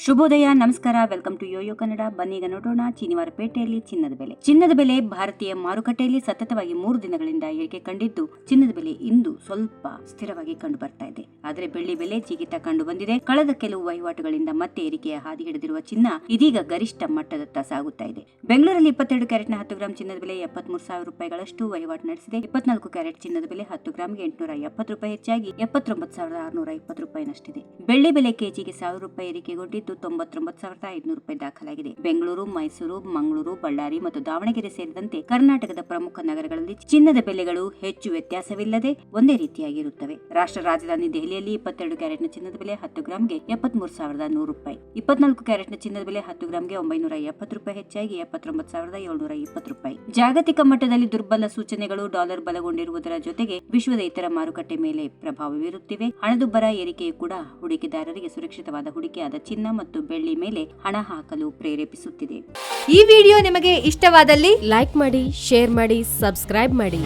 ಶುಭೋದಯ, ನಮಸ್ಕಾರ. Welcome to YoYo Kannada. ಬನ್ನೀಗ ನೋಡೋಣ ಶನಿವಾರಪೇಟೆಯಲ್ಲಿ ಚಿನ್ನದ ಬೆಲೆ ಭಾರತೀಯ ಮಾರುಕಟ್ಟೆಯಲ್ಲಿ ಸತತವಾಗಿ 3 ದಿನಗಳಿಂದ ಏರಿಕೆ ಕಂಡಿದ್ದು, ಚಿನ್ನದ ಬೆಲೆ ಇಂದು ಸ್ವಲ್ಪ ಸ್ಥಿರವಾಗಿ ಕಂಡು ಬರ್ತಾ ಇದೆ. ಆದರೆ ಬೆಳ್ಳಿ ಬೆಲೆ ಜಿಗಿತ ಕಂಡು ಬಂದಿದೆ. ಕಳೆದ ಕೆಲವು ವಹಿವಾಟುಗಳಿಂದ ಮತ್ತೆ ಏರಿಕೆಯ ಹಾದಿ ಹಿಡಿದಿರುವ ಚಿನ್ನ ಇದೀಗ ಗರಿಷ್ಠ ಮಟ್ಟದತ್ತ ಸಾಗುತ್ತಾ ಇದೆ. ಬೆಂಗಳೂರಲ್ಲಿ 22 ಕ್ಯಾರೆಟ್ನ 10 ಗ್ರಾಂ ಚಿನ್ನದ ಬೆಲೆ 73,000 ರೂಪಾಯಿಗಳಷ್ಟು ವಹಿವಾಟು ನಡೆಸಿದೆ. 24 ಕ್ಯಾರೆಟ್ ಚಿನ್ನದ ಬೆಲೆ 10 ಗ್ರಾಂಗೆ 870 ರೂಪಾಯಿ ಹೆಚ್ಚಾಗಿ 79,620 ರೂಪಾಯಿನಷ್ಟಿದೆ. ಬೆಳ್ಳಿ ಬೆಲೆ ಕೆಜಿಗೆ 1,000 ರೂಪಾಯಿ ಏರಿಕೆಗೊಂಡಿದ್ದು 99,500 ರೂಪಾಯಿ ದಾಖಲಾಗಿದೆ. ಬೆಂಗಳೂರು, ಮೈಸೂರು, ಮಂಗಳೂರು, ಬಳ್ಳಾರಿ ಮತ್ತು ದಾವಣಗೆರೆ ಸೇರಿದಂತೆ ಕರ್ನಾಟಕದ ಪ್ರಮುಖ ನಗರಗಳಲ್ಲಿ ಚಿನ್ನದ ಬೆಲೆಗಳು ಹೆಚ್ಚು ವ್ಯತ್ಯಾಸವಿಲ್ಲದೆ ಒಂದೇ ರೀತಿಯಾಗಿರುತ್ತವೆ. ರಾಷ್ಟ್ರ ರಾಜಧಾನಿ ದೆಹಲಿಯಲ್ಲಿ 22 ಕ್ಯಾರೆಟ್ನ ಚಿನ್ನದ ಬೆಲೆ 10 ಗ್ರಾಂಗೆ 73,100 ರೂಪಾಯಿ, 24 ಕ್ಯಾರೆಟ್ನ ಚಿನ್ನದ ಬೆಲೆ 10 ಗ್ರಾಂಗೆ 970 ರೂಪಾಯಿ ಹೆಚ್ಚಾಗಿ 79,720 ರೂಪಾಯಿ. ಜಾಗತಿಕ ಮಟ್ಟದಲ್ಲಿ ದುರ್ಬಲ ಸೂಚನೆಗಳು ಡಾಲರ್ ಬಲಗೊಂಡಿರುವುದರ ಜೊತೆಗೆ ವಿಶ್ವದ ಇತರ ಮಾರುಕಟ್ಟೆ ಮೇಲೆ ಪ್ರಭಾವ ಬೀರುತ್ತಿವೆ. ಹಣದುಬ್ಬರ ಏರಿಕೆಯು ಕೂಡ ಹೂಡಿಕೆದಾರರಿಗೆ ಸುರಕ್ಷಿತವಾದ ಹೂಡಿಕೆಯಾದ ಚಿನ್ನ ಮತ್ತು ಬೆಳ್ಳಿ ಮೇಲೆ ಹಣ ಹಾಕಲು ಪ್ರೇರೇಪಿಸುತ್ತಿದೆ. ಈ ವಿಡಿಯೋ ನಿಮಗೆ ಇಷ್ಟವಾದಲ್ಲಿ ಲೈಕ್ ಮಾಡಿ, ಶೇರ್ ಮಾಡಿ, ಸಬ್ಸ್ಕ್ರೈಬ್ ಮಾಡಿ.